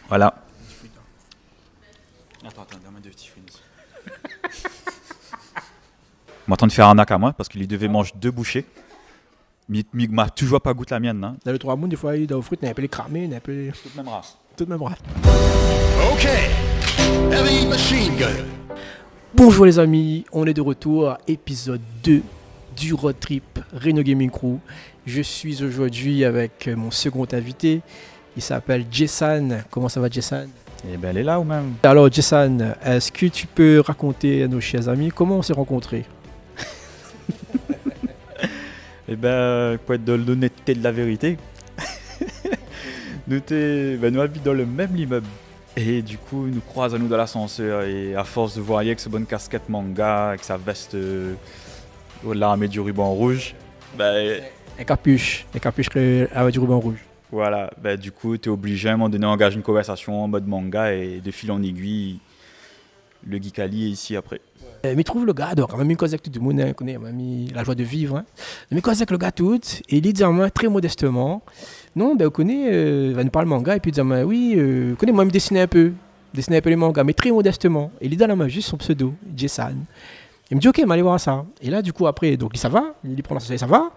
Voilà. Attends, donne-moi deux petits fruits ici. Je m'attends de faire un à moi parce qu'il devait manger 2 bouchées. Mais il m'a toujours pas goûté la mienne. Hein. Dans le 3 mondes, des fois, il doit offrir, il a un peu les cramés, il a un peu les... Toute même race. Tout de même race. Okay, heavy machine gun. Bonjour les amis, on est de retour à épisode 2 du Road Trip Reno Gaming Crew. Je suis aujourd'hui avec mon second invité. Il s'appelle Jason. Comment ça va, Jason? Eh ben, elle est là ou même? Alors, Jason, est-ce que tu peux raconter à nos chers amis comment on s'est rencontrés? Eh ben, pour être de l'honnêteté de la vérité, nous habitons dans le même immeuble. Et du coup, nous croisons dans l'ascenseur et à force de voir avec sa bonne casquette manga, avec sa veste de l'armée du ruban rouge, ben, Un capuche avec du ruban rouge. voilà, ben, du coup, tu es obligé à un moment donné d'engager une conversation en mode manga et de fil en aiguille, le Geek Ali est ici après. Mais trouve le gars, donc, même une cause avec tout le monde, hein, connaît, même la joie de vivre. Hein. Mais cause avec le gars tout, et il dit à moi très modestement, non, ben, on connaît, il va nous parler manga, et puis il dit à moi, oui, connaît, moi, il me dessiner un peu les mangas, mais très modestement. Et il dit à moi juste son pseudo, Jason. Il me dit, ok, mais allez voir ça. Et là, du coup, après, donc, ça va, il prend la société, ça va.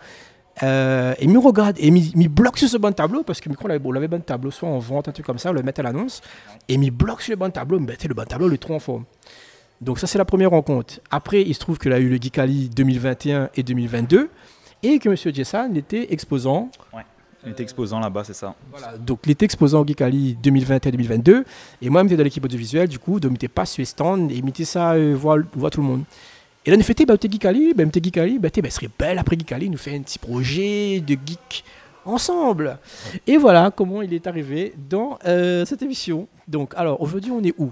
Et il me regarde, et il me bloque sur ce bon tableau, parce que le micro, on avait bon tableau, soit en vente, un truc comme ça, on le mettait à l'annonce, et il me bloque sur le bon tableau, mais le bon tableau, le trop en forme. Donc ça, c'est la première rencontre. Après, il se trouve qu'il a eu le Geek Ali 2021 et 2022 et que M. Jason était exposant. Ouais, il était exposant là-bas, c'est ça. Voilà, donc il était exposant au Geek Ali 2021-2022 et moi, j'étais dans l'équipe audiovisuelle, du coup, donc j'étais pas sur les stands et j'étais ça, voir tout le monde. Et là, nous fait, t'es Geek Ali, ce serait belle après Geek Ali, nous fait un petit projet de geek ensemble. Et voilà comment il est arrivé dans cette émission. Donc, alors, aujourd'hui, on est où?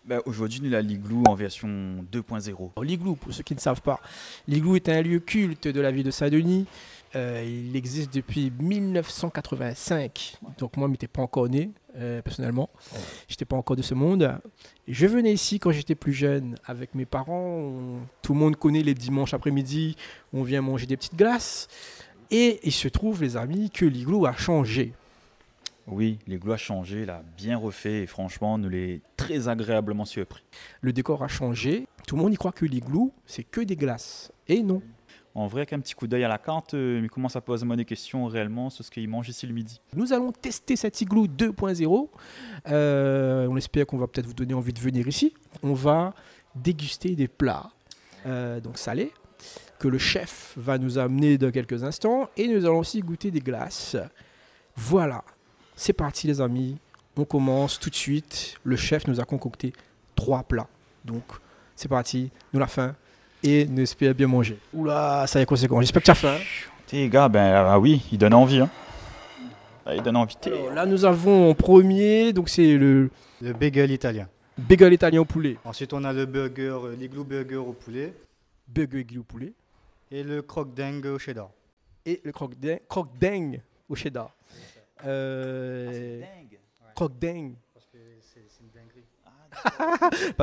Ben, aujourd'hui, nous, la Liglou en version 2.0. L'Igloo, pour ceux qui ne savent pas, l'Igloo est un lieu culte de la ville de Saint-Denis. Il existe depuis 1985. Donc moi, je n'étais pas encore né, personnellement. Je n'étais pas encore de ce monde. Je venais ici quand j'étais plus jeune avec mes parents. Tout le monde connaît les dimanches après-midi. On vient manger des petites glaces. Et il se trouve, les amis, que l'Igloo a changé. Oui, l'Igloo a changé, il a bien refait et franchement, nous l'est très agréablement surpris. Le décor a changé. Tout le monde y croit que l'Igloo, c'est que des glaces. Et non. En vrai, avec un petit coup d'œil à la carte, il commence à poser moi des questions réellement sur ce qu'il mange ici le midi. Nous allons tester cet Igloo 2.0. On espère qu'on va peut-être vous donner envie de venir ici. On va déguster des plats donc salés que le chef va nous amener dans quelques instants. Et nous allons aussi goûter des glaces. Voilà. C'est parti les amis, on commence tout de suite. Le chef nous a concocté 3 plats. Donc c'est parti, nous la faim et nous espérons bien manger. Oula, ça y est conséquent, j'espère que tu as faim. Tes gars, ben oui, il donne envie. Hein. Il donne envie. Alors, là nous avons en premier, donc c'est le bagel italien. bagel italien au poulet. Ensuite, on a le burger, l'igloo burger au poulet. Burger igloo au poulet. Et le croque-dingue au cheddar. Et le croque-dingue au cheddar. Croque-dingue. Parce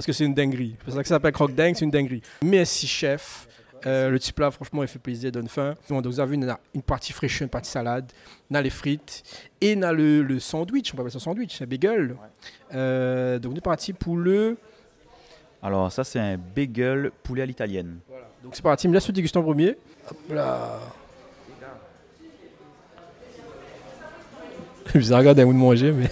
que c'est une dinguerie. C'est pour ça que ça s'appelle croque-dingue, c'est une dinguerie. Merci chef. Le petit plat, franchement, il fait plaisir, il donne faim. Donc vous avez une partie fraîche, une partie salade, on a les frites et on a le sandwich, on peut appeler ça sandwich, un bagel. Ouais. Donc on est parti pour le... Alors ça c'est un bagel poulet à l'italienne. Voilà. Donc c'est parti, me laisse le déguster en premier. Hop là. Je vous regarde à vous de manger, mais...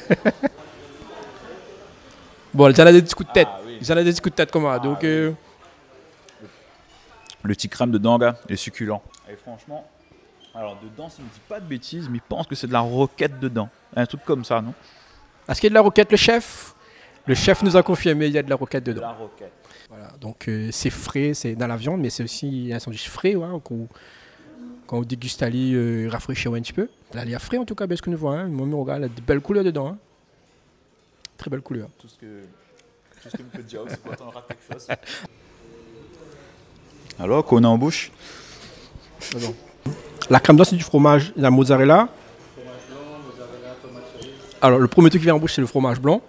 Bon, j'en ai des petits coups de tête. Ah, oui. J'en ai des petits coups de tête comme ça. Donc, Le petit crème dedans, gars, est succulent. Et franchement, alors dedans, ça ne me dit pas de bêtises, mais il pense que c'est de la roquette dedans. Un truc comme ça, non? est-ce qu'il y a de la roquette, le chef? Le chef nous a confirmé il y a de la roquette De dedans. la roquette. Voilà, donc c'est frais, c'est dans la viande, mais c'est aussi un sandwich frais, ouais, quand on déguste Ali, rafraîchir un petit peu. Là, il y a frais en tout cas, bien ce que nous voit. Hein. Mon regarde, il y a de belles couleurs dedans. Hein. Très belle couleur. Tout ce que me peut dire, c'est quand on rate quelque chose. Alors, qu'on a en bouche? Pardon. La crème d'os, c'est du fromage, la mozzarella. Alors, le premier truc qui vient en bouche, c'est le fromage blanc.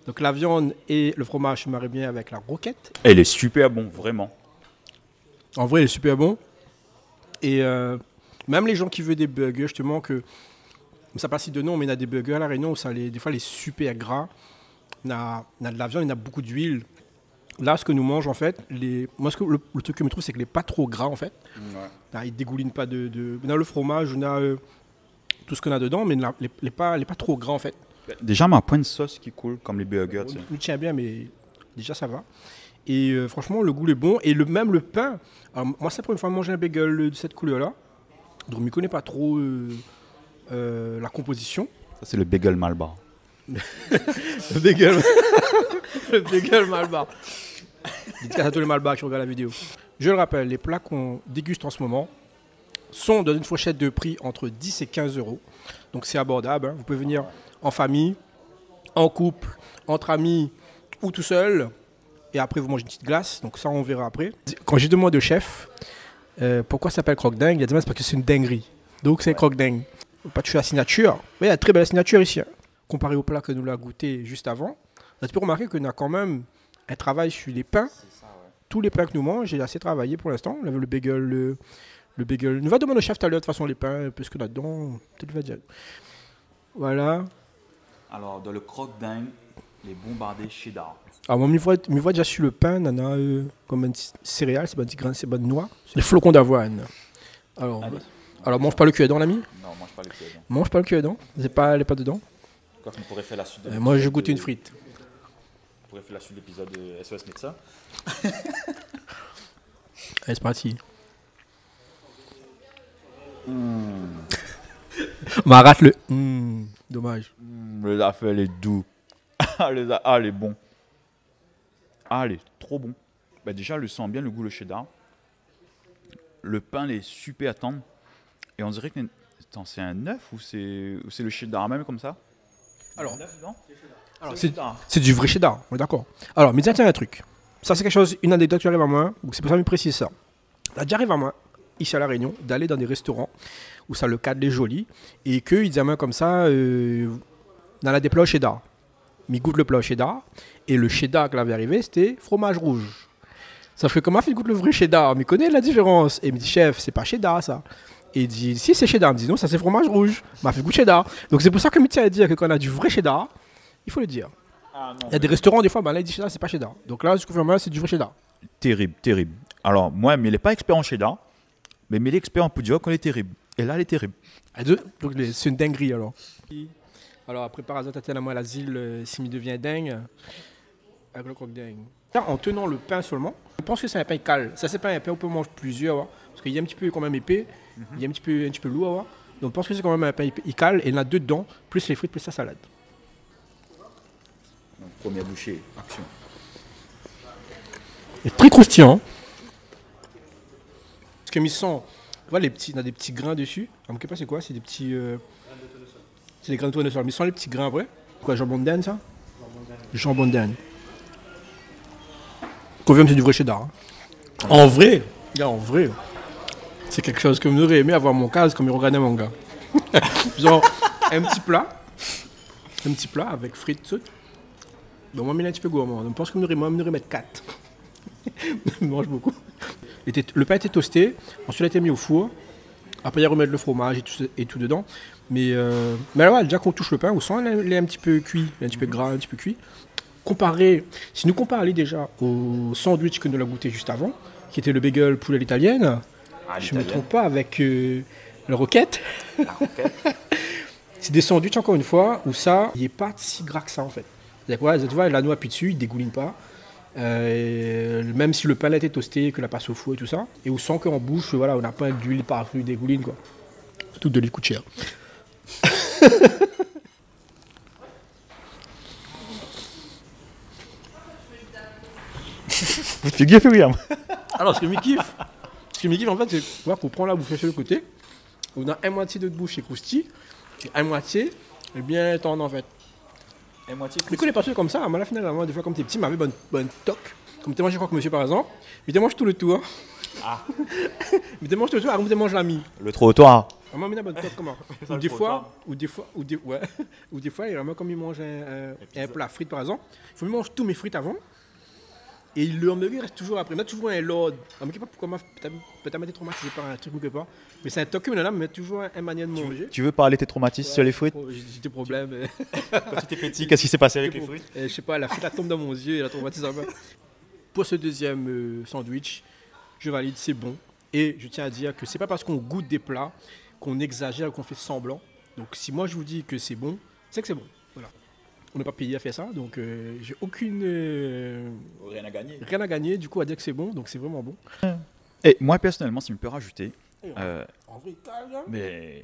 Donc, la viande et le fromage se marient bien avec la roquette. Elle est super bon, vraiment. En vrai, il est super bon. Et même les gens qui veulent des burgers, justement, que Ça passe de nom, mais il y a des burgers à La Réunion où ça, des fois, les super gras. Il y a de la viande, il y a beaucoup d'huile. Là, ce que nous mangeons, en fait, moi, le truc que je me trouve, c'est que les pas trop gras, en fait. Ouais. Là, ils dégoulinent pas On a le fromage, on a tout ce qu'on a dedans, mais les pas trop gras, en fait. Déjà, ma pointe de sauce qui coule, comme les burgers. Tu sais. On tient bien, mais déjà, ça va. Et franchement, le goût est bon. Et même le pain. Alors, moi, c'est la première fois que je mange un bagel de cette couleur-là. Donc, je ne connais pas trop la composition. Ça, c'est le bagel Malbar. Le bagel. Le bagel Malbar. Dites à tous les Malbar qui regardent la vidéo. Je le rappelle, les plats qu'on déguste en ce moment sont dans une fourchette de prix entre 10 et 15 euros. Donc, c'est abordable. Hein. Vous pouvez venir en famille, en couple, entre amis ou tout seul. Et après, vous mangez une petite glace. Donc ça, on verra après. Quand j'ai demandé au chef pourquoi ça s'appelle croque-dingue, il a dit c'est parce que c'est une dinguerie. Donc c'est croque-dingue. Pas toucher la signature. Mais il y a très belle signature ici. Hein. Comparé au plat que nous l'a goûté juste avant, tu peux remarquer qu'on a quand même un travail sur les pains. Ça, ouais. Tous les pains que nous mangeons, j'ai assez travaillé pour l'instant. On avait le bagel, le bagel. Nous va demander au chef tout à l'heure de toute façon les pains, parce qu'on a dedans. Peut-être il va dire. Voilà. Alors, dans le croque-dingue, les bombardés cheddar. Alors, moi, je vois déjà sur le pain, on a comme une céréale, c'est pas des grains, c'est pas de noix. C'est des flocons d'avoine. Alors mange pas le cul-à-dents, l'ami. Non, mange pas le cul-à-dents. Mange pas le cul-à-dents, elle n'est pas dedans. Quoi qu'on pourrait faire la suite de moi, je goûte une frite. On pourrait faire la suite de l'épisode de SOS Médecin. Allez, c'est parti. Ma rate le. Dommage. Les affaires, elle est doux. Elle est bon. Ah, elle est trop bon. Bah, déjà, elle sent bien le goût le cheddar. Le pain, il est super tendre. Et on dirait que c'est un œuf ou c'est le cheddar même comme ça? Alors, Alors c'est du vrai cheddar, on est d'accord. Alors, mais tiens, un truc. Ça, c'est quelque chose, une anecdote qui arrive à moi, c'est pour ça que je précise ça. Là, déjà arrive à moi, ici à La Réunion, d'aller dans des restaurants où ça le cadre est joli et qu'ils disent à moi comme ça, dans la des plats au cheddar. Mais ils goûtent le plat au cheddar et le cheddar qui avait arrivé, c'était fromage rouge. Ça fait comment il goûte le vrai cheddar? Mais il connaît la différence. Et il me dit, chef, c'est pas cheddar ça. Et il dit, si c'est cheddar, il me dit non, ça c'est fromage rouge. M'a fait goût cheddar. Donc c'est pour ça que je tiens à dire que quand on a du vrai cheddar, il faut le dire. Ah, non, il y a des restaurants, des fois, là il dit cheddar, c'est pas cheddar. Donc là, je confirme, c'est du vrai cheddar. Terrible, terrible. Alors, moi, mais il n'est pas expert en cheddar, mais il est expert en poudre, qu'on est terrible. Et là, elle est terrible. Donc c'est une dinguerie alors. Alors après, par hasard, t'as à moi l'asile, s'il devient dingue, avec le croque-dingue. En tenant le pain seulement, je pense que c'est un pain cale. Ça, c'est pas un pain où on peut manger plusieurs, hein, parce qu'il est un petit peu quand même épais, il est un petit peu lourd. Hein. Donc je pense que c'est quand même un pain cale, et il y en a deux dedans, plus les frites, plus la salade. Donc, première bouchée, action. Et très croustillant. Parce que ils sont, tu vois, il y a des petits grains dessus. Je ne sais pas c'est quoi, c'est des petits... c'est des grains de tournesol, mais sans les petits grains après. Quoi, jambon de dinde, ça? Jambon de dinde. Confirme, c'est du vrai cheddar. Hein. En vrai, c'est quelque chose que j'aurais aimé avoir mon cas comme il regardait mon gars. Genre, un petit plat avec frites, tout. Donc, moi, je suis un petit peu gourmand. Je pense que je devrais mettre 4. Je mange beaucoup. Le pain était toasté, ensuite il a été mis au four. Après, il y a remettre le fromage et tout dedans. Mais là, déjà qu'on touche le pain, on sent qu'il est un petit peu cuit, un petit peu gras, un petit peu cuit. Si nous comparons déjà au sandwich que nous avons goûté juste avant, qui était le bagel poulet à l'italienne, je ne me trompe pas avec le roquette. La roquette. C'est des sandwichs, encore une fois, où ça, il n'est pas si gras que ça en fait. C'est-à-dire quoi, tu vois, l'anneau appuie dessus, il ne dégouline pas. Même si le pain a été toasté, que la passe au four et tout ça. Et où sent qu'en bouche, voilà, on n'a pas d'huile partout, il dégouline quoi. Tout de l'huile coûte cher. Vous te faites gaffe, William. Alors, ce que je kiffe, en fait, c'est voir qu'on prend la bouffe sur le côté, on a un moitié de bouche et croustille, et un moitié est bien tendre en fait. Et moitié. Mais qu'on est pas sûr comme ça, à la finale, moi, des fois, comme t'es petit, m'avait bonne toque. Comme t'es mangé croque monsieur par exemple, mais t'es mangé tout le tour. Ah. Mais t'es mangé tout le tour, alors t'es mangé l'ami. Le trottoir. Moi, il a bonne toque comment? Ou des fois, il y a vraiment comme il mange un plat frite par exemple, il faut que je mange tous mes frites avant. Et le hamburger reste toujours après. On a toujours un lord. Je ne sais pas pourquoi peut-être été traumatisé par un truc quelque part. Mais c'est un toque que on a, mais toujours un manière de manger. Tu veux parler de tes traumatismes sur les frites? J'ai des problèmes. Quand tu étais petit, qu'est-ce qui s'est passé avec les frites? Je sais pas, la frite elle tombe dans mon yeux et la traumatise un peu. Pour ce deuxième sandwich, je valide, c'est bon. Et je tiens à dire que c'est pas parce qu'on goûte des plats qu'on exagère, qu'on fait semblant. Donc si moi je vous dis que c'est bon, c'est que c'est bon. Voilà. On n'est pas payé à faire ça, donc j'ai aucune rien à gagner du coup à dire que c'est bon, donc c'est vraiment bon. Et moi personnellement, si je peux rajouter, En vrai, mais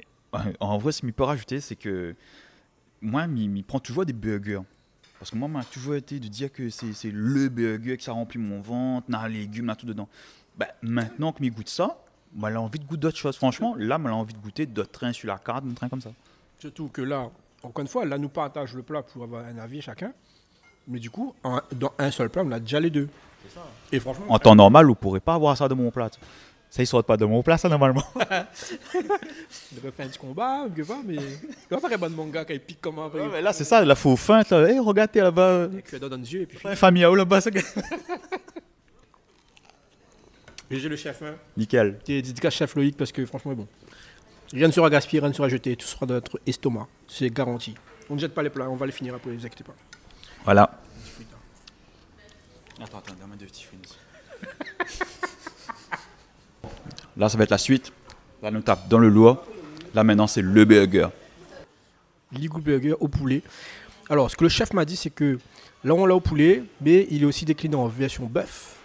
en vrai, ce qu'il peut rajouter, c'est que moi, il prend toujours des burgers. Parce que moi, m'a toujours été de dire que c'est le burger que ça remplit mon ventre, dans les légumes, là, tout dedans. Bah, maintenant que je goûte ça, j'ai envie de goûter d'autres choses. Franchement, là, j'ai envie de goûter d'autres trains sur la carte, des trains comme ça. Surtout que là, encore une fois, là nous partage le plat pour avoir un avis chacun. Mais du coup, dans un seul plat, on a déjà les deux. C'est ça. Et franchement, En temps normal, vous ne pourrez pas avoir ça de mon plat. Ça, ils ne sortent pas de mon plat, ça, normalement. il devrait faire un petit combat, quelque part, mais il va faire un bon manga quand il pique comme un peu. Ouais, mais là, c'est ça, la faux feinte. Hey, regardez là-bas. Et puis, dans les yeux, et puis. Une famille à où là-bas, ça. Et j'ai le chef, hein. Nickel. T'es dédicace chef Loïc parce que franchement, bon. Rien ne sera gaspillé, rien ne sera jeté, tout sera dans notre estomac. C'est garanti. On ne jette pas les plats, on va les finir après, ne vous inquiétez pas. Voilà. Attends, donne-moi deux petits fruits. Là, ça va être la suite. Là, nous tape dans le lourd. Là, maintenant, c'est le burger. L'Eagle Burger au poulet. Alors, ce que le chef m'a dit, c'est que là, on l'a au poulet, mais il est aussi décliné en version bœuf,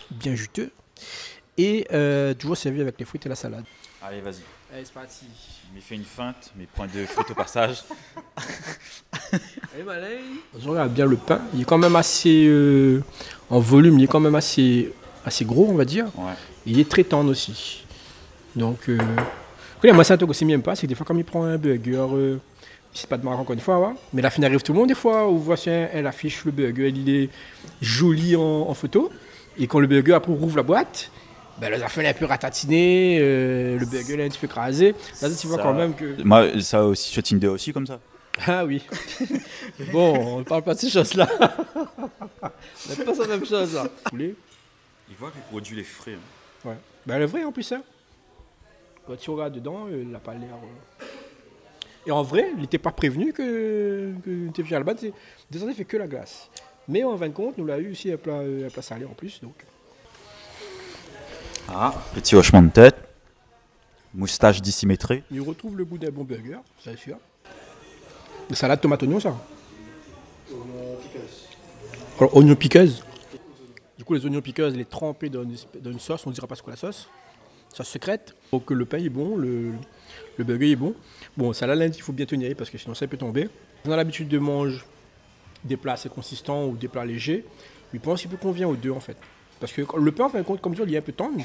bien juteux, et toujours servi avec les frites et la salade. Allez, vas-y. Allez, c'est parti. Il fait une feinte, mais prend deux frites au passage. Allez, malin. On regarde bien le pain. Il est quand même assez en volume, il est quand même assez gros, on va dire. Ouais. Il est très tendre aussi. Donc, moi, c'est un truc aussi m'aime pas, c'est que des fois, comme il prend un burger, c'est pas de marque encore une fois, ouais. Mais la fin arrive tout le monde, des fois, où voici elle affiche le burger, il est joli en photo. Et quand le burger, après, rouvre la boîte, ben, la fin est un peu ratatinée, le burger est un petit peu crasé. Là, tu vois quand même que. Moi, ça aussi, sur Tinder aussi, comme ça. Ah oui. Bon, on ne parle pas de ces choses-là. On n'a pas la même chose, là. Il voit qu'il produit les frais. Hein. Ouais. Ben, le vrai en plus, hein. Quand tu regardes dedans, il n'a pas l'air. Et en vrai, il n'était pas prévenu que tu viens là-bas. Désormais, il fait que la glace. Mais en fin de compte, nous l'a eu aussi un plat salé en plus. Donc. Ah, petit hochement de tête. Moustache dissymétrée. Il retrouve le goût d'un bon burger, c'est sûr. La salade tomate oignon, ça. Alors, oignon piqueuse. Du coup, les oignons piqueuses, les tremper dans une sauce, on ne dira pas ce qu'est la sauce. Sauce secrète. Donc le pain est bon, le burger est bon. Bon, ça là, lundi, il faut bien tenir parce que sinon ça peut tomber. On a l'habitude de manger des plats assez consistants ou des plats légers. Mais je pense qu'il peut convient aux deux en fait. Parce que le pain, en fin de compte, comme ça, il est un peu tendre.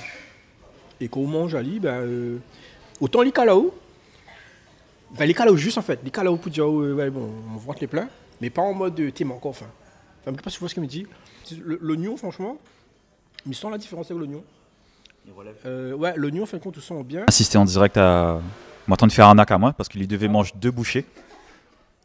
Et quand on mange à lui, ben, autant les calao. Ben, les calao juste en fait. Les calao pour dire, ouais, bon, on voit les plats. Mais pas en mode t'es encore faim. Enfin, je ne sais pas si vous voyez ce qu'il me dit. L'oignon, franchement, il sent la différence avec l'oignon. Ouais, l'oignon, en fin de compte, tout sent bien. Assisté en direct à. M'entendre faire un à moi parce qu'il devait manger 2 bouchées.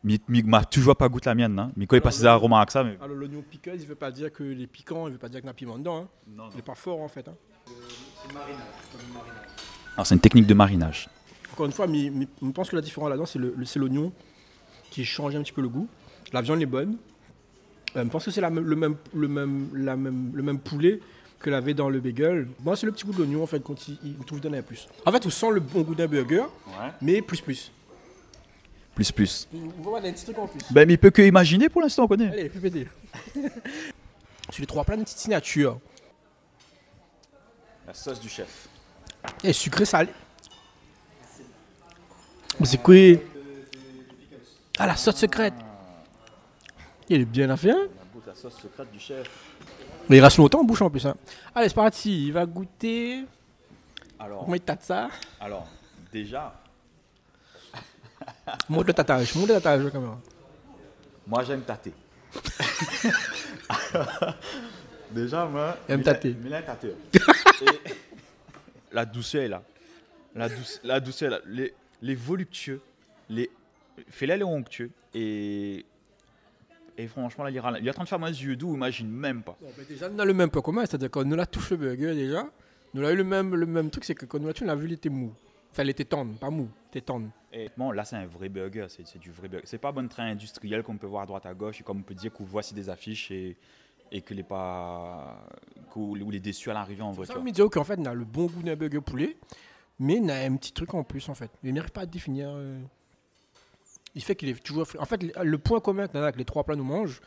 Mais il m'a toujours pas goûté la mienne. Hein. Mais quand il passe ses arômes avec ça. Mais... Alors, l'oignon piqueux, il ne veut pas dire que les piquants, il ne veut pas dire qu'il y a un piment dedans. Hein. Non. Il n'est pas fort en fait. Hein. C'est marinage. Alors, c'est une technique de marinage. Encore une fois, mais je pense que la différence là-dedans, c'est l'oignon qui change un petit peu le goût. La viande est bonne. Je pense que c'est le même poulet que l'avait dans le bagel. Moi, c'est le petit goût de l'oignon en fait quand il trouve donner un plus. En fait, on sent le bon goût d'un burger, mais plus. Plus. On va voir un petit truc en plus. Ben, mais il peut que imaginer pour l'instant, on connaît. Allez, plus pété. Sur les 3 plats, une petite signature. La sauce du chef. Et sucré salé. C'est quoi? Ah, la sauce secrète. Il est bien à faire. La sauce secrète du chef. Mais il reste longtemps en bouche en plus. Hein. Allez, c'est parti. Il va goûter. Alors, Comment il tâte ça? alors déjà, Montre le tatage la caméra. moi j'aime tâter. Déjà, moi. J'aime tâter. Mais là, tâteur. La douceur est là. La douceur est là. Les voluptueux, les onctueux et Et franchement, là, il est en train de faire moins yeux doux, imagine même pas. Bon, ben déjà, on a le même point commun, c'est-à-dire quand nous l'a touché le burger déjà, nous l'a eu le même truc, c'est que quand nous l'a touché, on a vu, il était mou. Enfin, il était tendre, pas mou, il était tendre. Et bon, là, c'est un vrai burger, c'est du vrai burger. C'est pas bon train industriel qu'on peut voir à droite à gauche et comme on peut dire qu'on voici des affiches et que les pas ou les déçus à l'arrivée en Ça voiture. me dit qu'en fait, on a le bon goût d'un burger poulet, mais on a un petit truc en plus en fait. Mais il n'arrive pas à définir. Il fait qu'il est toujours frais. En fait, le point commun qu'on a avec les trois plats nous mangent,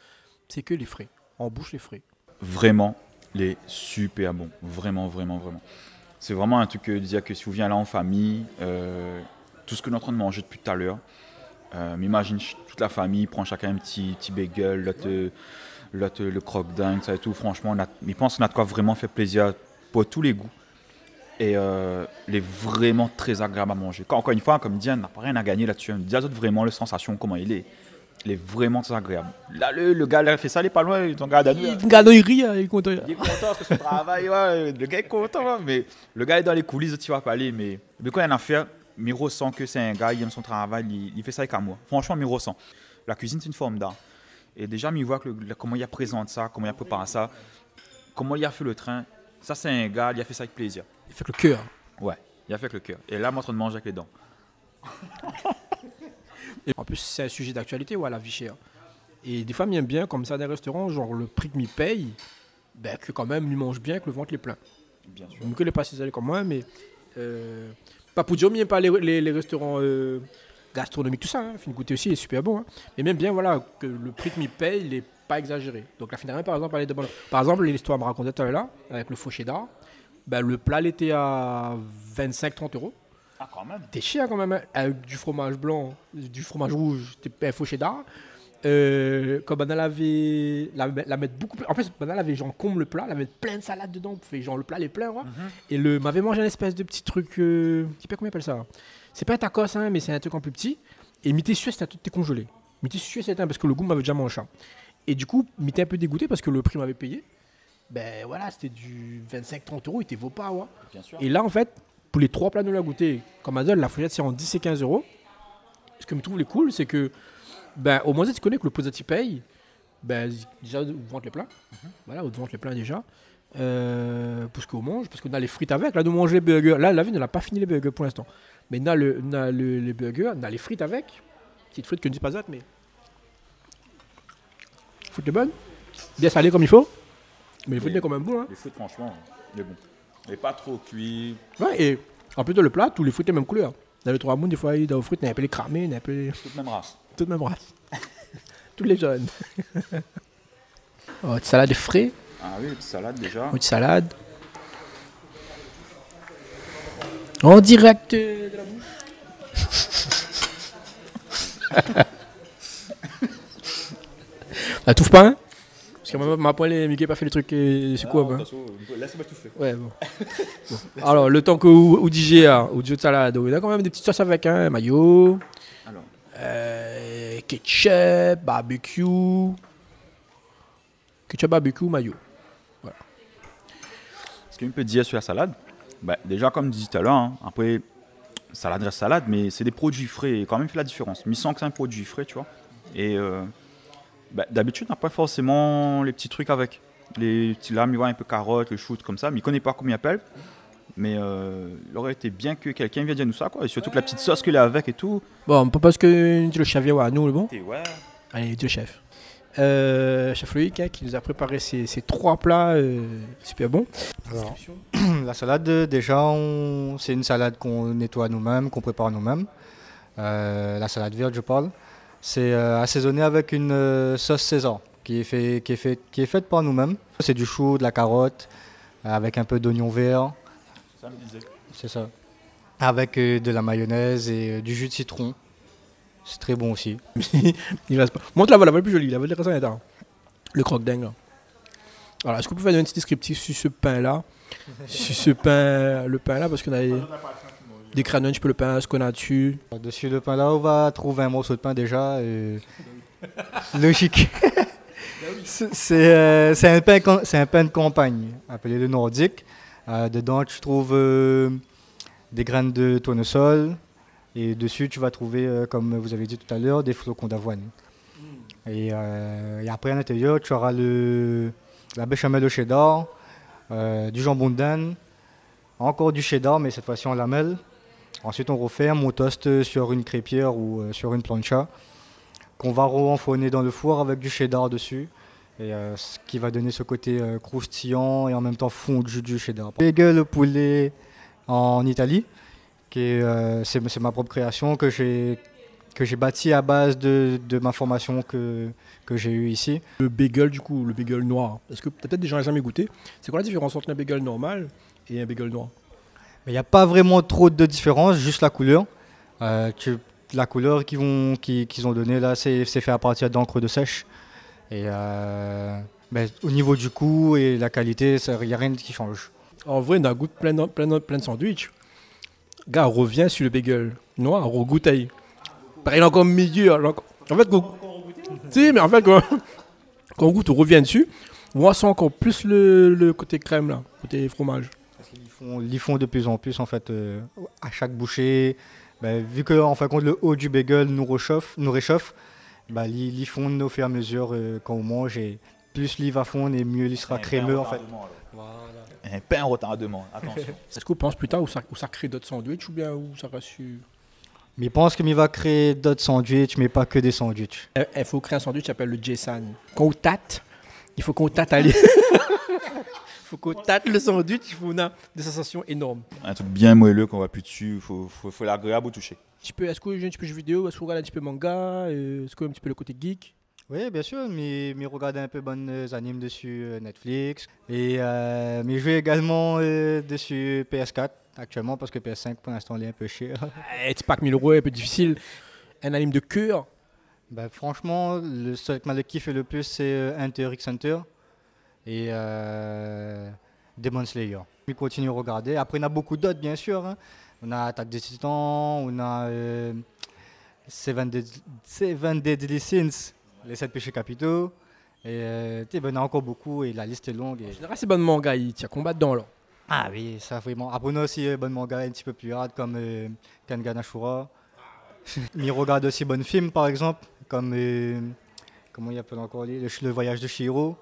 c'est que les frais. En bouche, les frais. Vraiment, les super bons. Vraiment, vraiment, vraiment. C'est vraiment un truc que je disais que si vous venez là en famille, tout ce que nous sommes en train de manger depuis tout à l'heure, m'imagine toute la famille prend chacun un petit bagel, l'autre le croque-dingue, ça et tout. Franchement, je pense qu'on a de quoi vraiment faire plaisir pour tous les goûts. Et il est vraiment très agréable à manger. Encore une fois, comme Diane, on n'a pas rien à gagner là-dessus. Diane, vraiment, la sensation, comment il est vraiment très agréable. Là, le gars, il a fait ça, il est pas loin, il regarde à nous. Il regarde, il rit, il est content. Il est content parce que son travail, ouais, le gars est content, ouais, mais le gars est dans les coulisses, tu vas pas aller. Mais quand il y a une affaire, Miro sent que c'est un gars, il aime son travail, il fait ça avec amour. Franchement, Miro sent. La cuisine, c'est une forme d'art. Et déjà, il voit comment il a présenté ça, comment il a préparé ça, comment il a fait le train. Ça, c'est un gars, il a fait ça avec plaisir. Il fait avec le cœur. Ouais, il a fait avec le cœur. Et là, moi, en train de manger avec les dents. Et en plus, c'est un sujet d'actualité, ouais, la vie chère. Et des fois, j'aime bien, comme ça, des restaurants, genre le prix que m'y paye, ben, que quand même, ils mangent bien, que le ventre les plein. Bien sûr. Donc, que les passés allaient comme moi, mais pas pour dire, mais pas les restaurants gastronomiques, tout ça. Hein. Fin de goûter aussi, il est super bon. Hein. Mais même bien, voilà, que le prix que m'y paye, il n'est pas exagéré. Donc, la finalement, par exemple, par exemple, l'histoire me racontait tout à l'heure, avec le faux cheddar, ben, le plat, il était à 25-30 €. Ah, quand même. T'es cher quand même, hein. Avec du fromage blanc, du fromage rouge, t'es un faux cheddar. Quand Banal avait la mettre beaucoup plus. En fait, Banal avait genre comble le plat, la mettre plein de salade dedans, fait genre le plat est plein, ouais. Et m'avait mangé un espèce de petit truc, je sais pas comment on appelle ça. C'est pas un tacos, hein, mais c'est un truc en plus petit. Et m'était sûr c'était tout congelé. M'était sûr c'était parce que le goût m'avait déjà mangé. Et du coup, m'était un peu dégoûté parce que le prix m'avait payé. Ben voilà, c'était du 25-30 €, il était vaut pas, ouais. Bien sûr. Et là, en fait, pour les trois plats de la goûter, comme Adol, la fourchette c'est en 10 et 15 €. Ce que je trouve cool, c'est que, ben, au moins, tu connais que le posati paye, ben, déjà, vous vendez les plats. Voilà, vous vendez les plats déjà. Pour ce qu'on mange, parce qu'on a les frites avec. Là, nous mangeons les burgers. Là, la vie, on n'a pas fini les burgers pour l'instant. Mais on a les burgers, on a les frites avec. Petites frites que je ne dis pas ça, mais. Frites bonnes. Bien salées comme il faut. Mais les frites, Oui. sont quand même bon, hein. Les frites, franchement, il est bon. Il est pas trop cuit. Ouais, et en plus de le plat, tous les fruits de la même couleur. Dans le 3 mois, des fois, dans les fruits, on a appelé cramés, on a appelé Toute même race. toute même race. Tous les jeunes. Oh, une salade de frais, Ah oui, salade déjà. une salade. En direct de la bouche. La touffe pas, hein? Parce que ma poêle, Mickey n'a pas fait le truc, c'est quoi, hein? Laisse-moi tout faire. Ouais, bon. Bon. Alors, le temps que ou DJ, ou DJ de salade, il y a quand même des petites sauces avec, hein, mayo, Alors, ketchup, barbecue, mayo. ce qu'on peut dire sur la salade, bah, déjà comme je disais tout à l'heure, hein, après, salade reste salade, mais c'est des produits frais, et quand même fait la différence. Mais il sent que c'est un produit frais, tu vois. Et bah, d'habitude, on n'a pas forcément les petits trucs avec. Les petits lames, il voit un peu carottes, le shoot comme ça, mais il ne connaît pas comment il appelle. Mais il aurait été bien que quelqu'un vienne dire nous ça, quoi. Et surtout que la petite sauce qu'il a avec et tout. Bon, pas parce que le chef vient à nous, le bon. Et ouais. Allez, Dieu chef. Chef Loïc, hein, qui nous a préparé ces trois plats super bons. Alors, la salade, déjà, c'est une salade qu'on nettoie nous-mêmes, qu'on prépare nous-mêmes. La salade verte, je parle. C'est assaisonné avec une sauce César qui est faite par nous-mêmes. C'est du chou, de la carotte, avec un peu d'oignon vert. Ça me disait. C'est ça. Avec de la mayonnaise et du jus de citron. C'est très bon aussi. Il reste pas. Montre la voilà plus jolie, la voilà très bien. Le croque-dingue là. Alors, est-ce qu'on peut faire un petit descriptif sur ce pain-là? Sur ce pain, le pain-là, parce qu'on a des crânes, un petit peu le pain, ce qu'on a dessus. Dessus le pain là, on va trouver un morceau de pain déjà. Logique. C'est un pain de campagne, appelé le nordique. Dedans, tu trouves des graines de tournesol. Et dessus, tu vas trouver, comme vous avez dit tout à l'heure, des flocons d'avoine. Et après, à l'intérieur, tu auras la béchamel au cheddar, du jambon de dinde, encore du cheddar, mais cette fois-ci en lamelles. Ensuite, on referme, on toste sur une crêpière ou sur une plancha, qu'on va renfourner dans le four avec du cheddar dessus. Et ce qui va donner ce côté croustillant et en même temps fondu du cheddar. Bagel au poulet en Italie, c'est ma propre création que j'ai bâti à base de ma formation que j'ai eue ici. Le bagel, du coup, le bagel noir. Est-ce que peut-être des gens n'ont jamais goûté? C'est quoi la différence entre un bagel normal et un bagel noir? Il n'y a pas vraiment trop de différence, juste la couleur. La couleur qu'ils ont donnée là, c'est fait à partir d'encre de sèche. Et au niveau du goût et la qualité, il n'y a rien qui change. En vrai, on a goûté plein de sandwichs. Gars, revient sur le bagel noir, regoute. Pareil, encore meilleur. En fait, si, mais en fait, quand on goûte, on revient dessus. On sent encore plus le côté crème, là, côté fromage. Parce qu'ils font de plus en plus, en fait, à chaque bouchée. Vu que, en fin de compte, le haut du bagel nous réchauffe, ils fondent au fur et à mesure quand on mange. Et plus il va fondre et mieux il sera crémeux, en fait. Un pain retardement, attention. Est-ce que vous pensez plus tard où ça crée d'autres sandwichs ou bien où ça reste sur... Mais il pense qu'il va créer d'autres sandwichs, mais pas que des sandwichs. Il faut créer un sandwich qui s'appelle le Jason. Quand on tâte, il faut qu'on tâte aller. Il faut qu'on tâte le sandwich, il faut des sensations énormes. Un truc bien moelleux qu'on va plus dessus, il faut l'agréable au toucher. Est-ce que j'ai un petit peu de jeux vidéo? Est-ce que vous regardez un petit peu manga? Est-ce que un petit peu le côté geek? Oui, bien sûr, mais regarder un peu bonnes animes dessus Netflix. Et mais jouer également dessus PS4 actuellement parce que PS5 pour l'instant il est un peu cher. C'est pas que 1000 €, un peu difficile. Un anime de cœur? Franchement, le seul qui m'a le kiffé le plus c'est Hunter x Hunter et Demon Slayer. Je continue à regarder. Après, il y en a beaucoup d'autres bien sûr. Hein. On a Attaque des Titans, on a Seven Deadly Sins. Les 7 péchés capitaux. Et il y en a encore beaucoup et la liste est longue. En général, c'est bon manga, il y a combat dedans là. Ah oui, ça vraiment. Après, on a aussi bon manga un petit peu plus hard comme Kengan Ashura. Mais regarde aussi bon film par exemple, comme comment il appelle encore le voyage de Chihiro.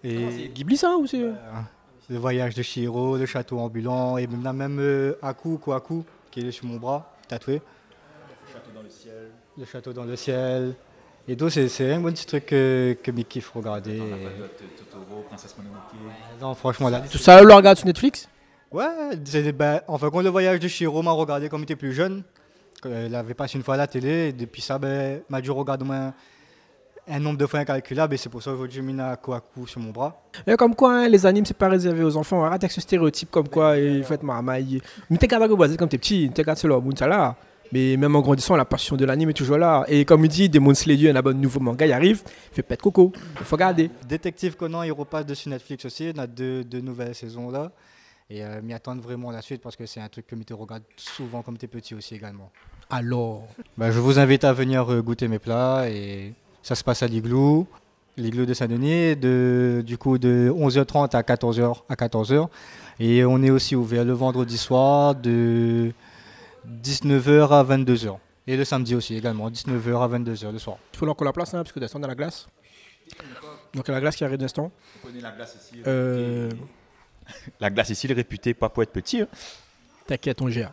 C'est Ghibli ça ou c'est le voyage de Chihiro, le château ambulant et même Aku Kohaku qui est sur mon bras tatoué. Le château dans le ciel. Le château dans le ciel. Et donc c'est un bon petit truc que je kiffe regarder. Totoro, Princesse Mononoke. Non, franchement là. Tout ça, le regarde sur Netflix? Ouais, en fait, quand le voyage de Chihiro m'a regardé comme il était plus jeune, il avait passé une fois à la télé, et depuis ça, m'a dû regarder au moins un nombre de fois incalculable, et c'est pour ça que j'ai mis un Kohaku sur mon bras. Et comme quoi, hein, les animes, c'est pas réservé aux enfants. Arrête avec ce stéréotype comme quoi, il faut être marmaille. Mais t'es capable de comme t'es petit, t'es capable de leur ça là. Mais même en grandissant, la passion de l'anime est toujours là. Et comme il dit, Demon Slayer, un nouveau manga, il arrive, il fait pète coco. Il faut regarder. Détective Conan, il repasse dessus Netflix aussi. On a deux nouvelles saisons là. Et m'y attendre vraiment la suite parce que c'est un truc que tu regardes souvent comme t'es petit aussi également. Alors je vous invite à venir goûter mes plats. Et ça se passe à l'Igloo de Saint-Denis, du coup de 11h30 à 14h. Et on est aussi ouvert le vendredi soir de 19h à 22h. Et le samedi aussi également, 19h à 22h le soir. Il faut encore la place, hein, parce que descend dans la glace. Donc il y a la glace qui arrive d'instant. Vous connaissez la glace ici. La glace ici, elle est réputée pas pour être petit. Hein. T'inquiète, on gère.